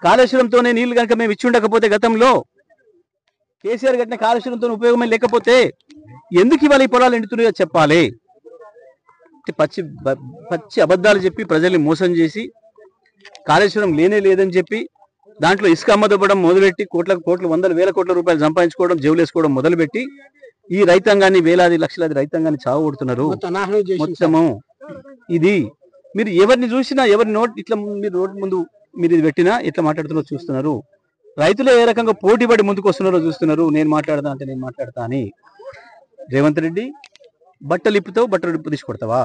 కాళేశ్వరంతోనే నీళ్లు కనుక మేము ఇచ్చి ఉండకపోతే గతంలో కేసీఆర్ కట్టిన కాళేశ్వరంతో ఉపయోగమే లేకపోతే ఎందుకు ఇవాళ ఈ పొలాలు ఎండుతున్నాయో చెప్పాలి. పచ్చి పచ్చి అబద్ధాలు చెప్పి ప్రజల్ని మోసం చేసి కాళేశ్వరం లేనే లేదని చెప్పి దాంట్లో ఇసుక అమ్మదొబ్బడం మొదలుపెట్టి కోట్ల వందల వేల కోట్ల రూపాయలు సంపాదించుకోవడం జేబులేసుకోవడం మొదలుపెట్టి ఈ రైతాంగాన్ని వేలాది లక్షలాది రైతాంగాన్ని చావగొడుతున్నారు మొత్తము. ఇది మీరు ఎవరిని చూసినా ఎవరి నోట్ ఇట్లా మీరు నోట్ ముందు మీరు ఇది పెట్టినా ఎట్లా మాట్లాడుతున్నారో చూస్తున్నారు. రైతులు ఏ రకంగా పోటీపడి ముందుకు వస్తున్నారో చూస్తున్నారు. నేను మాట్లాడదా అంటే నేను మాట్లాడతా అని. రేవంత్ రెడ్డి బట్టలు ఇప్పుతావు, బట్టలు ఇప్పు తీసుకొడతావా?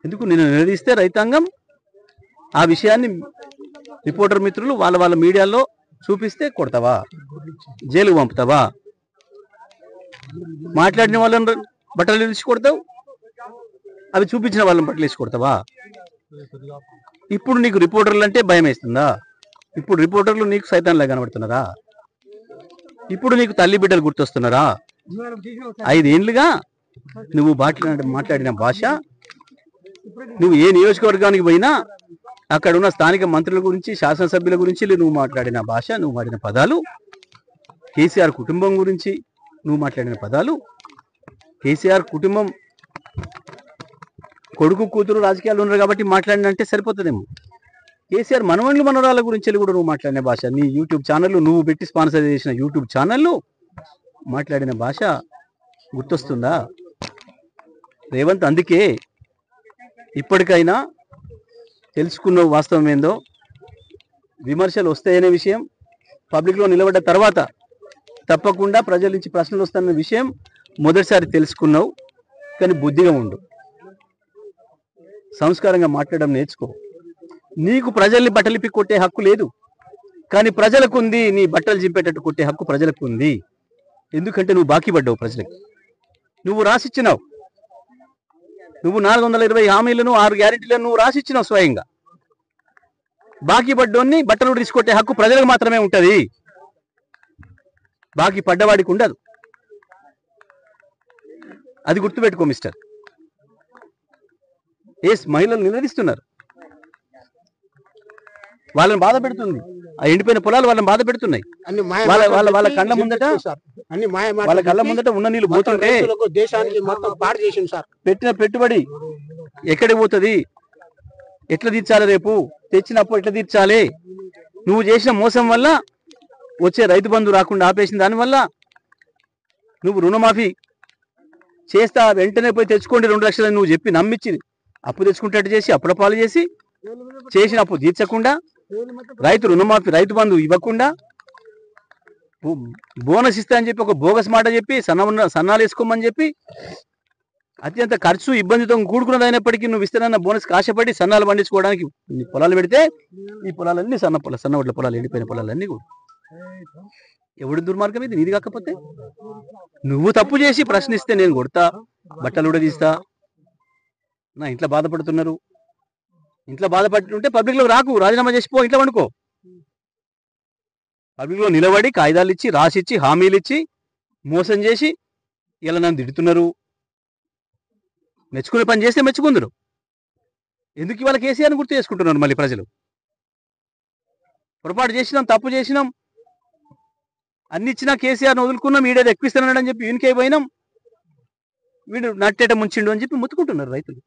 ఎందుకు నేను నిలదీస్తే రైతాంగం ఆ విషయాన్ని రిపోర్టర్ మిత్రులు వాళ్ళ మీడియాలో చూపిస్తే కొడతావా, జైలుకు పంపుతావా? మాట్లాడిన వాళ్ళని బట్టలు వేసి కొడతావు, అవి చూపించిన వాళ్ళని బట్టలు వేసి కొడతావా? ఇప్పుడు నీకు రిపోర్టర్లు అంటే భయం వేస్తుందా? ఇప్పుడు రిపోర్టర్లు నీకు సైతాన్లా కనబడుతున్నారా? ఇప్పుడు నీకు తల్లి బిడ్డలు గుర్తొస్తున్నారా? 5 ఏళ్లుగా నువ్వు మాట్లాడిన భాష, నువ్వు ఏ నియోజకవర్గానికి పోయినా అక్కడ ఉన్న స్థానిక మంత్రుల గురించి శాసనసభ్యుల గురించి నువ్వు మాట్లాడిన భాష, నువ్వు వాడిన పదాలు, కేసీఆర్ కుటుంబం గురించి నువ్వు మాట్లాడిన పదాలు, కేసీఆర్ కుటుంబం కొడుకు కూతురు రాజకీయాలు ఉన్నారు కాబట్టి మాట్లాడినంటే సరిపోతుందేమో. కేసీఆర్ మనవళ్ళు మనవరాల గురించి కూడా నువ్వు మాట్లాడిన భాష, నీ యూట్యూబ్ ఛానళ్ళు నువ్వు పెట్టి స్పాన్సర్ చేసిన యూట్యూబ్ ఛానళ్ళు మాట్లాడిన భాష గుర్తొస్తుందా రేవంత్? అందుకే ఇప్పటికైనా తెలుసుకున్నావు వాస్తవం ఏందో. విమర్శలు వస్తాయనే విషయం పబ్లిక్లో నిలబడ్డ తర్వాత తప్పకుండా ప్రజల నుంచి ప్రశ్నలు వస్తాయన్న విషయం మొదటిసారి తెలుసుకున్నావు. కానీ బుద్ధిగా ఉండు, సంస్కారంగా మాట్లాడడం నేర్చుకో. నీకు ప్రజల్ని బట్టలిప్పి కొట్టే హక్కు లేదు, కానీ ప్రజలకు ఉంది. నీ బట్టలు చింపేటట్టు కొట్టే హక్కు ప్రజలకు ఉంది. ఎందుకంటే నువ్వు బాకీ పడ్డావు ప్రజలకు. నువ్వు రాసిచ్చినావు, నువ్వు 420 హామీలను 6 గ్యారెంటీలను నువ్వు రాసిచ్చినావు స్వయంగా. బాకీ పడ్డోన్ని బట్టలు తీసుకొట్టే హక్కు ప్రజలకు మాత్రమే ఉంటుంది, బాకీ పడ్డవాడికి ఉండదు. అది గుర్తుపెట్టుకో మిస్టర్. మహిళలు నిలదీస్తున్నారు, వాళ్ళని బాధ పెడుతుంది. ఆ ఎండిపోయిన పొలాలు వాళ్ళని బాధ పెడుతున్నాయి. వాళ్ళ కళ్ళ ముందట ఉన్న నీళ్ళు పోతుంటే దేశానికి మొత్తం పాడు చేసింది సార్. పెట్టిన పెట్టుబడి ఎక్కడికి పోతుంది? ఎట్లా తీర్చాలి? రేపు తెచ్చినప్పుడు ఎట్లా తీర్చాలి? నువ్వు చేసిన మోసం వల్ల వచ్చే రైతు బంధు రాకుండా ఆపేసిన దానివల్ల నువ్వు రుణమాఫీ చేస్తా వెంటనే పోయి తెచ్చుకోండి 2 లక్షలు నువ్వు చెప్పి నమ్మించి అప్పు తెచ్చుకుంటట్టు చేసి అప్పుల పాలు చేసి చేసిన అప్పు తీర్చకుండా, రైతు రుణమాఫీ రైతు బంధు ఇవ్వకుండా, బోనస్ ఇస్తా అని చెప్పి ఒక బోగస్ మాట చెప్పి సన్నాలు వేసుకోమని చెప్పి అత్యంత ఖర్చు ఇబ్బందితో కూడుకున్నది అయినప్పటికీ నువ్వు ఇస్తానన్న బోనస్ ఆశపడి సన్నాలు పండించుకోవడానికి పొలాలు పెడితే ఈ పొలాలన్నీ సన్నవడ్ల పొలాలు, ఎండిపోయిన పొలాలన్నీ కూడా. ఎవడి దుర్మార్గం ఇది? నీది కాకపోతే నువ్వు తప్పు చేసి ప్రశ్నిస్తే నేను కొడతా, బట్టలు కూడా తీస్తా. నా ఇంట్లో బాధపడుతున్నారు, ఇంట్లో బాధపడుతుంటే పబ్లిక్లో రాకు, రాజీనామా చేసిపో, ఇంట్లో వండుకో. పబ్లిక్లో నిలబడి కాగితాలు ఇచ్చి రాసిచ్చి హామీలు ఇచ్చి మోసం చేసి ఇలా నన్ను తిడుతున్నారు. మెచ్చుకునే పని చేస్తే మెచ్చుకుందరు. ఎందుకు ఇవాళ కేసీఆర్ని గుర్తు చేసుకుంటున్నారు మళ్ళీ ప్రజలు? పొరపాటు చేసినాం, తప్పు చేసినాం, అన్ని ఇచ్చినా కేసీఆర్ని వదులుకున్నాం, వీడేది ఎక్కిస్తున్నాడని చెప్పి వీనికే పోయినాం, వీడు నట్టేట ముంచిండు అని చెప్పి ముత్తుకుంటున్నారు రైతులు.